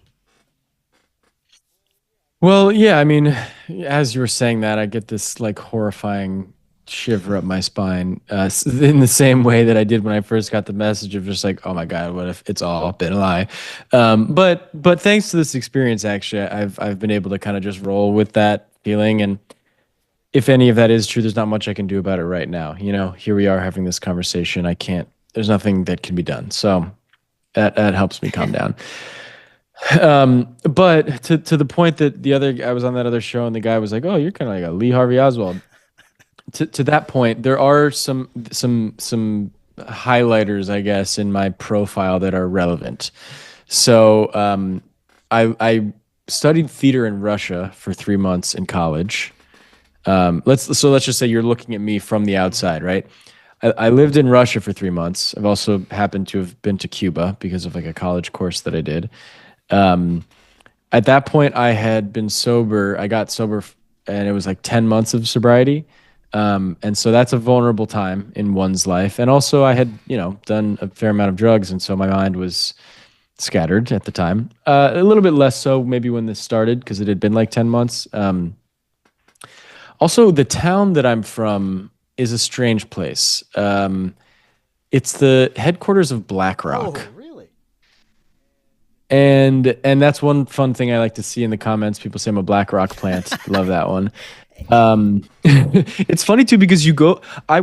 Well, yeah, I mean, as you were saying that, I get this like horrifying shiver up my spine, in the same way that I did when I first got the message of just like, oh my God, what if it's all been a lie? But thanks to this experience, actually, I've been able to kind of just roll with that feeling, and if any of that is true, there's not much I can do about it right now. You know, here we are having this conversation. I can't. There's nothing that can be done. So that helps me calm down. But to the point that I was on that other show and the guy was like, "Oh, you're kind of like a Lee Harvey Oswald." To that point, there are some highlighters, I guess, in my profile that are relevant. So I studied theater in Russia for 3 months in college. Let's just say you're looking at me from the outside, right? I lived in Russia for 3 months. I've also happened to have been to Cuba because of like a college course that I did. Um, at that point, I had been sober. I got sober, and it was like 10 months of sobriety. And so that's a vulnerable time in one's life. And also, I had, done a fair amount of drugs, and so my mind was scattered at the time. A little bit less so maybe when this started because it had been like 10 months. Also, the town that I'm from is a strange place. It's the headquarters of BlackRock. Oh, really? And that's one fun thing I like to see in the comments. People say I'm a BlackRock plant. Love that one. It's funny too because I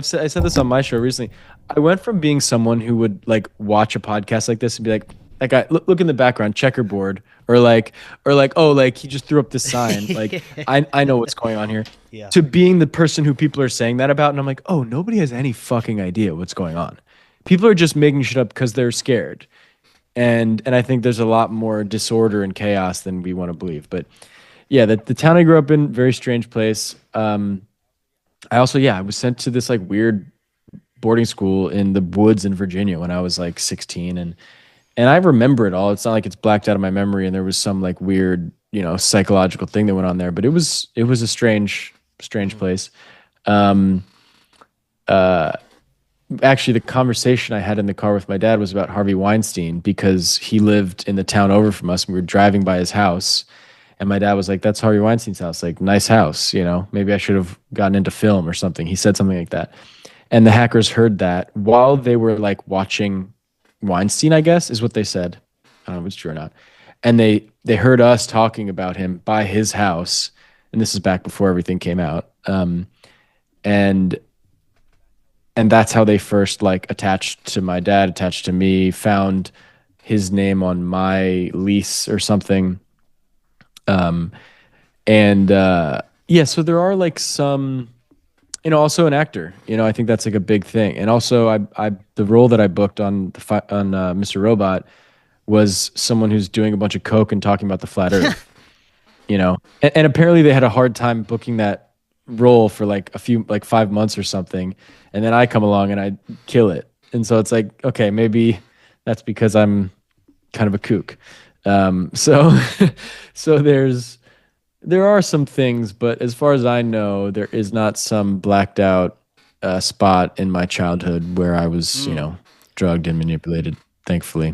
said this on my show recently. I went from being someone who would like watch a podcast like this and be like, that guy, look in the background, checkerboard, or like, oh, like he just threw up this sign. Like I know what's going on here. Yeah. To being the person who people are saying that about, and I'm like, oh, nobody has any fucking idea what's going on. People are just making shit up because they're scared. And I think there's a lot more disorder and chaos than we want to believe. But yeah, the town I grew up in, very strange place. I was sent to this like weird boarding school in the woods in Virginia when I was like 16, and I remember it all. It's not like it's blacked out of my memory and there was some like weird, psychological thing that went on there, but it was a strange place. Actually, the conversation I had in the car with my dad was about Harvey Weinstein because he lived in the town over from us. And we were driving by his house, and my dad was like, "That's Harvey Weinstein's house. Like, nice house. Maybe I should have gotten into film or something." He said something like that, and the hackers heard that while they were like watching Weinstein, I guess is what they said. I don't know if it's true or not. And they heard us talking about him by his house, and this is back before everything came out. And that's how they first like attached to my dad, attached to me, found his name on my lease or something. So there are like some, also an actor, I think that's like a big thing. And also I the role that I booked on Mr. Robot was someone who's doing a bunch of coke and talking about the flat earth, and apparently they had a hard time booking that role for like 5 months or something. And then I come along and I kill it. And so it's like, okay, maybe that's because I'm kind of a kook. So there are some things, but as far as I know, there is not some blacked out spot in my childhood where I was, drugged and manipulated, thankfully.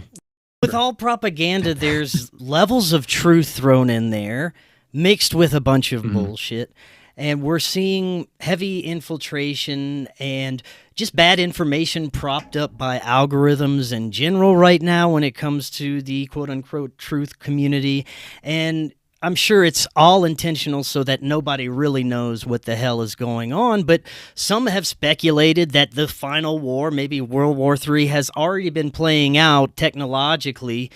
With all propaganda, there's levels of truth thrown in there, mixed with a bunch of bullshit. And we're seeing heavy infiltration and just bad information propped up by algorithms in general right now when it comes to the quote-unquote truth community. And I'm sure it's all intentional so that nobody really knows what the hell is going on, but some have speculated that the final war, maybe World War III, has already been playing out technologically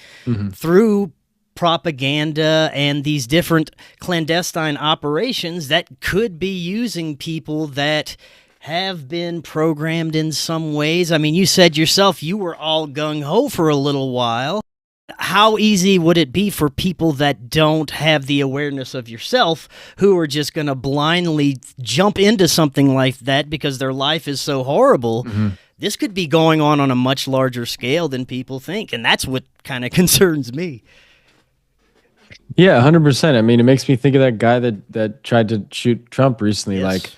through propaganda and these different clandestine operations that could be using people that have been programmed in some ways. I mean, you said yourself you were all gung-ho for a little while. How easy would it be for people that don't have the awareness of yourself, who are just going to blindly jump into something like that because their life is so horrible? This could be going on a much larger scale than people think, and that's what kind of concerns me. Yeah, 100%. I mean, it makes me think of that guy that tried to shoot Trump recently. Yes. Like,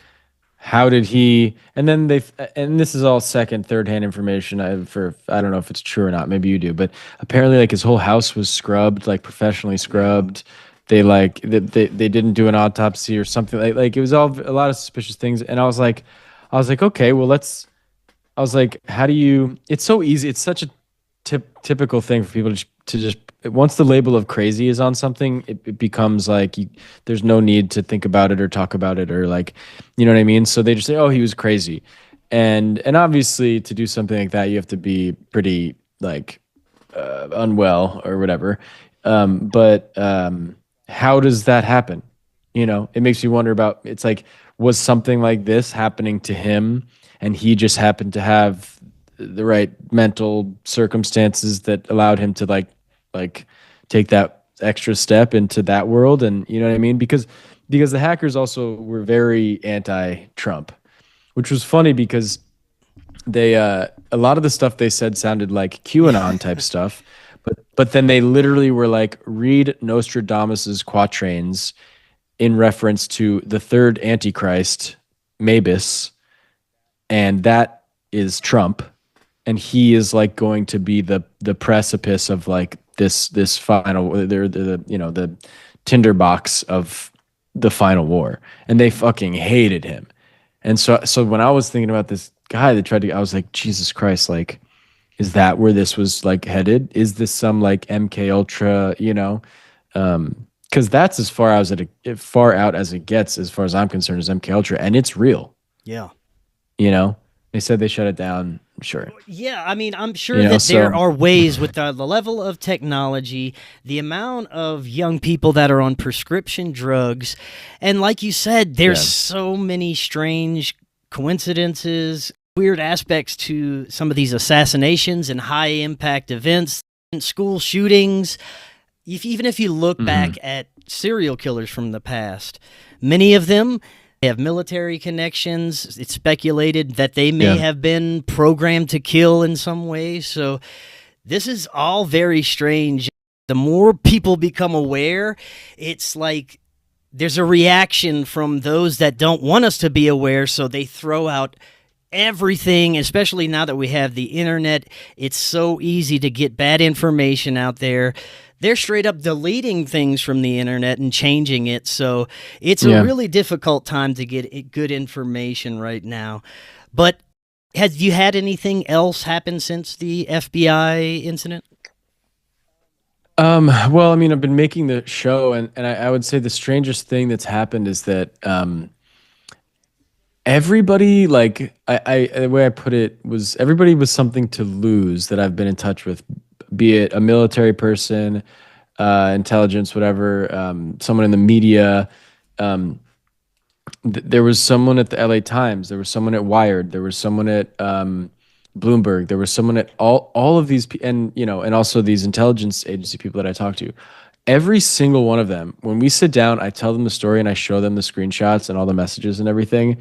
how did he? And then and this is all second, third-hand information. I don't know if it's true or not. Maybe you do, but apparently, like, his whole house was scrubbed, like professionally scrubbed. They didn't do an autopsy or something. Like it was all a lot of suspicious things. And I was like, okay, well, I was like, how do you? It's so easy. It's such a typical thing for people to just once the label of crazy is on something, it becomes like there's no need to think about it or talk about it or like, you know what I mean? So they just say, oh, he was crazy. And obviously to do something like that, you have to be pretty like unwell or whatever. But how does that happen? You know, it makes me wonder about, it's like, was something like this happening to him and he just happened to have the right mental circumstances that allowed him to like take that extra step into that world? And you know what I mean? Because the hackers also were very anti-Trump, which was funny because they a lot of the stuff they said sounded like QAnon type stuff, but then they literally were like, read Nostradamus's quatrains in reference to the third Antichrist, Mabus, and that is Trump, and he is like going to be the precipice of like this final the tinderbox of the final war, and they fucking hated him. And so when I was thinking about this guy that tried to, I was like, Jesus Christ, like, is that where this was like headed? Is this some like MK Ultra, you know? Because that's as far out as it gets, as far as I'm concerned, is MK Ultra, and it's real. Yeah. You know, they said they shut it down. Sure. Yeah, I mean, I'm sure that there are ways with the level of technology, the amount of young people that are on prescription drugs, and like you said, there's so many strange coincidences, weird aspects to some of these assassinations and high-impact events, and school shootings. Even if you look back at serial killers from the past, many of them have military connections. It's speculated that they may have been programmed to kill in some way. So this is all very strange. The more people become aware, it's like there's a reaction from those that don't want us to be aware, so they throw out everything, especially now that we have the internet. It's so easy to get bad information out there. They're straight up deleting things from the internet and changing it. So it's a really difficult time to get good information right now. But have you had anything else happen since the FBI incident? Well, I mean, I've been making the show, and I would say the strangest thing that's happened is that everybody, like, the way I put it was, everybody with something to lose that I've been in touch with, be it a military person, intelligence, whatever, someone in the media. There was someone at the LA Times. There was someone at Wired. There was someone at Bloomberg. There was someone at all of these, and and also these intelligence agency people that I talk to. Every single one of them, when we sit down, I tell them the story and I show them the screenshots and all the messages and everything.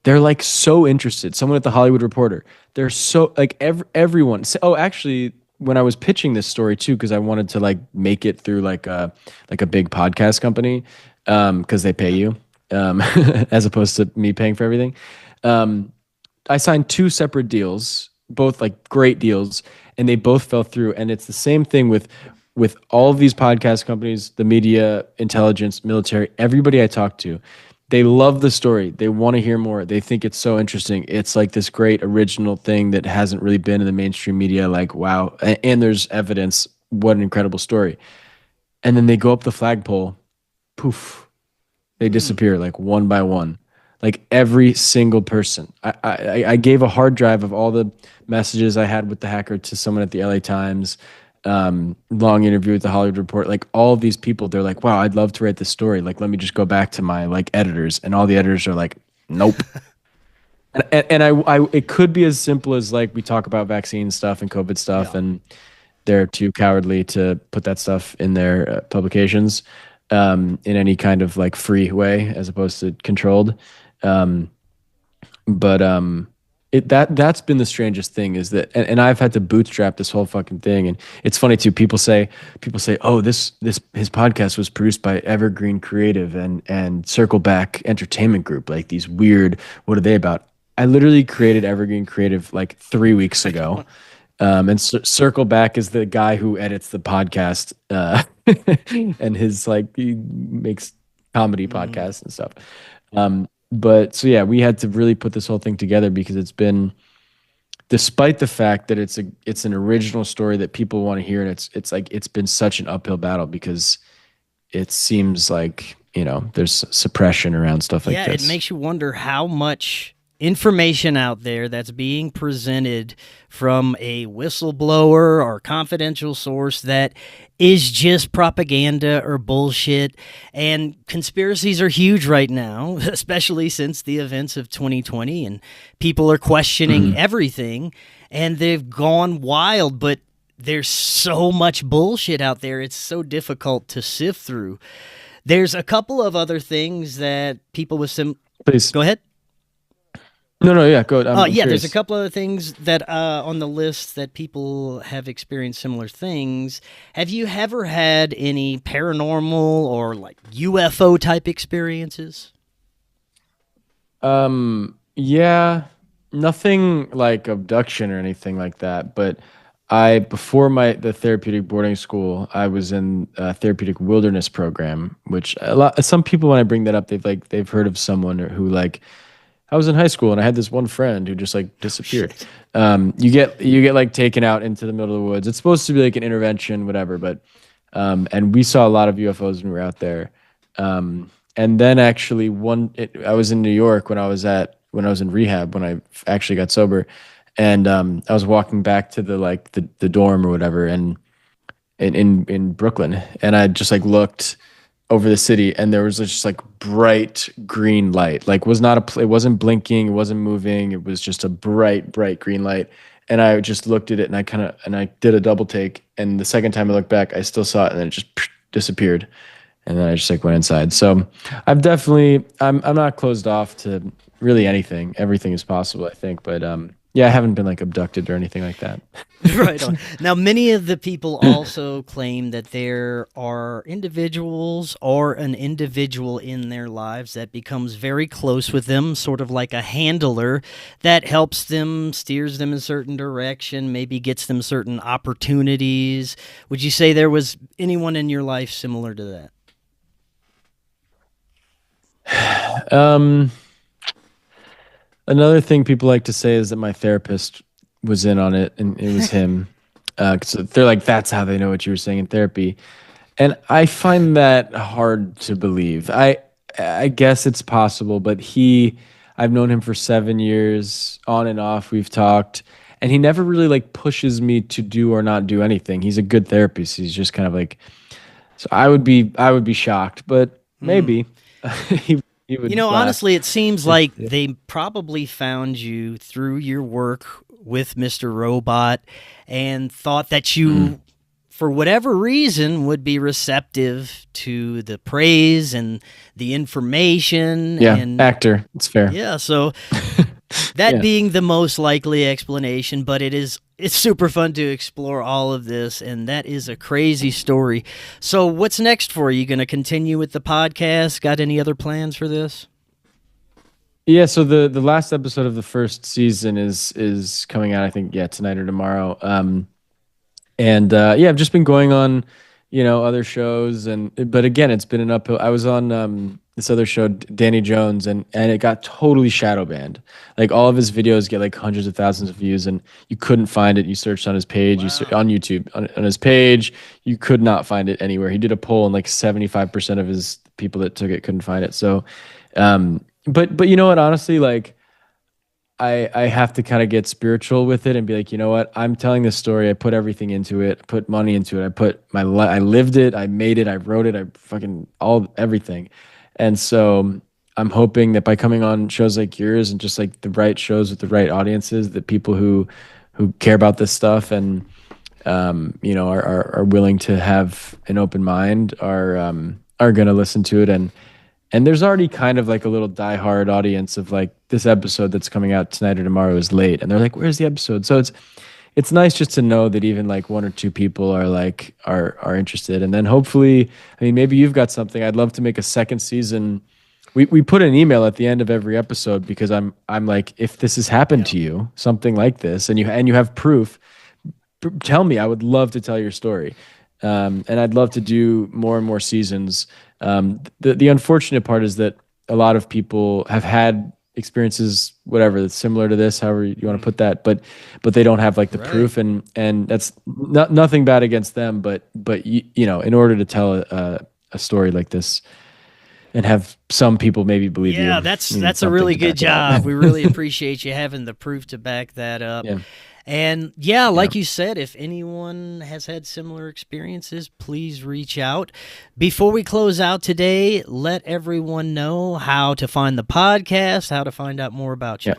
They're like so interested. Someone at the Hollywood Reporter. They're so like everyone. Oh, actually, when I was pitching this story too, because I wanted to like make it through like a big podcast company, because they pay you, as opposed to me paying for everything. I signed 2 separate deals, both like great deals, and they both fell through. And it's the same thing with all of these podcast companies, the media, intelligence, military, everybody I talk to. They love the story. They want to hear more. They think it's so interesting. It's like this great original thing that hasn't really been in the mainstream media. Like, wow. And there's evidence. What an incredible story. And then they go up the flagpole poof, they disappear like one by one. Like every single person. I gave a hard drive of all the messages I had with the hacker to someone at the LA Times, long interview with the Hollywood Report. Like all of these people, they're like, wow, I'd love to write this story. Like, let me just go back to my like editors. And all the editors are like, nope. It could be as simple as like we talk about vaccine stuff and COVID stuff, Yeah. and they're too cowardly to put that stuff in their publications in any kind of like free way as opposed to controlled. Um, but that's been the strangest thing is that, and I've had to bootstrap this whole fucking thing. And it's funny too. People say, oh, this his podcast was produced by Evergreen Creative and Circleback Entertainment Group. Like these weird, what are they about? I literally created Evergreen Creative like 3 weeks ago. And Circleback is the guy who edits the podcast, and his like he makes comedy podcasts and stuff. But so yeah, we had to really put this whole thing together because it's been, despite the fact that it's an original story that people want to hear, and it's like it's been such an uphill battle because it seems like there's suppression around stuff like Yeah, this. it makes you wonder how much information out there that's being presented from a whistleblower or confidential source that is just propaganda or bullshit. And conspiracies are huge right now, especially since the events of 2020, and people are questioning everything, and they've gone wild. But there's so much bullshit out there, it's so difficult to sift through. There's a couple of other things that people with Please Go ahead. No, yeah, go ahead. I'm Yeah, curious. there's a couple other things that on the list that people have experienced similar things. Have you ever had any paranormal or like UFO type experiences? Yeah, nothing like abduction or anything like that. But before the therapeutic boarding school, I was in a therapeutic wilderness program, which some people, when I bring that up, they've heard of someone who like, I was in high school and I had this one friend who just like disappeared. Shit. You get like taken out into the middle of the woods. It's supposed to be like an intervention, whatever, but and we saw a lot of UFOs when we were out there. And then actually I was in New York when I was in rehab, when I actually got sober, and I was walking back to the dorm or whatever, and in Brooklyn, and I just like looked over the city, and there was just like bright green light. Like it wasn't blinking, it wasn't moving, it was just a bright green light. And I just looked at it, and I did a double take, and the second time I looked back, I still saw it, and then it just disappeared. And then I just like went inside. So I'm not closed off to really anything. Everything is possible, I think. But yeah, I haven't been like abducted or anything like that. Right on. Now, many of the people also claim that there are individuals or an individual in their lives that becomes very close with them, sort of like a handler that helps them, steers them in a certain direction, maybe gets them certain opportunities. Would you say there was anyone in your life similar to that? Another thing people like to say is that my therapist was in on it, and it was him. 'Cause they're like, that's how they know what you were saying in therapy. And I find that hard to believe. I guess it's possible, but I've known him for 7 years, on and off. We've talked, and he never really like pushes me to do or not do anything. He's a good therapist. He's just kind of like, so I would be shocked, but maybe he would laugh. Honestly, it seems like they probably found you through your work with Mr. Robot and thought that you, for whatever reason, would be receptive to the praise and the information. Yeah, and actor. It's fair. Yeah, so that Yeah. being the most likely explanation, but it's super fun to explore all of this, and that is a crazy story. So what's next for you? Going to continue with the podcast? Got any other plans for this? Yeah, so the last episode of the first season is coming out, I think, tonight or tomorrow. And yeah, I've just been going on, other shows, but again, it's been an uphill. I was on this other show, Danny Jones, and it got totally shadow banned. Like all of his videos get like hundreds of thousands of views, and you couldn't find it. You searched on his page, on YouTube, on his page, you could not find it anywhere. He did a poll, and like 75% of his people that took it couldn't find it. So, but you know what? Honestly, like I have to kind of get spiritual with it and be like, you know what? I'm telling this story. I put everything into it. I put money into it. I lived it. I made it. I wrote it. I fucking everything. And so I'm hoping that by coming on shows like yours and just like the right shows with the right audiences, that people who care about this stuff and you know, are willing to have an open mind are going to listen to it. And there's already kind of like a little diehard audience of like, this episode that's coming out tonight or tomorrow is late, and they're like, where's the episode? So it's nice just to know that even like one or two people are like are interested. And then hopefully, I mean, maybe you've got something. I'd love to make a second season. We put an email at the end of every episode because I'm like, if this has happened to you, something like this, and you have proof, tell me. I would love to tell your story. And I'd love to do more and more seasons. The unfortunate part is that a lot of people have had experiences, whatever, that's similar to this, however you want to put that, but they don't have like the proof, and that's nothing bad against them, but you know, in order to tell a story like this and have some people maybe believe you. Yeah, that's a really good job. We really appreciate you having the proof to back that up. Yeah. And yeah, like you said, if anyone has had similar experiences, please reach out. Before we close out today, let everyone know how to find the podcast, how to find out more about you.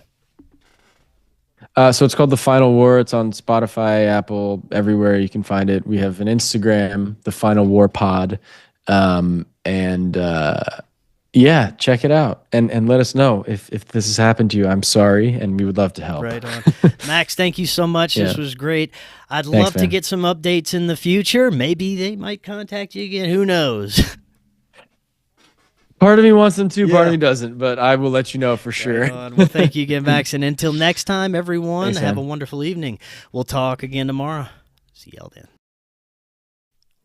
Yeah. So it's called The Final War. It's on Spotify, Apple, everywhere you can find it. We have an Instagram, The Final War Pod. Yeah, check it out and let us know if this has happened to you. I'm sorry, and we would love to help. Right on. Max, thank you so much. Yeah. This was great. I'd Thanks, love to man. get some updates in the future. Maybe they might contact you again. Who knows? Part of me wants them to, part of me doesn't, but I will let you know for sure. Right on. Well, thank you again, Max. And until next time, everyone, Thanks, have a man. wonderful evening. We'll talk again tomorrow. See y'all then.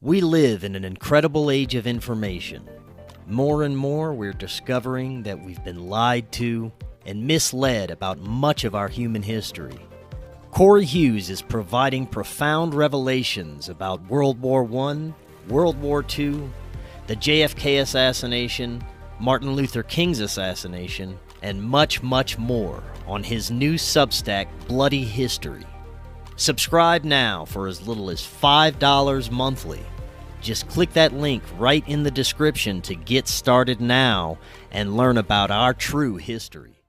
We live in an incredible age of information. More and more, we're discovering that we've been lied to and misled about much of our human history. Cory Hughes is providing profound revelations about World War I, World War II, the JFK assassination, Martin Luther King's assassination, and much, much more on his new Substack, Bloody History. Subscribe now for as little as $5 monthly. Just click that link right in the description to get started now and learn about our true history.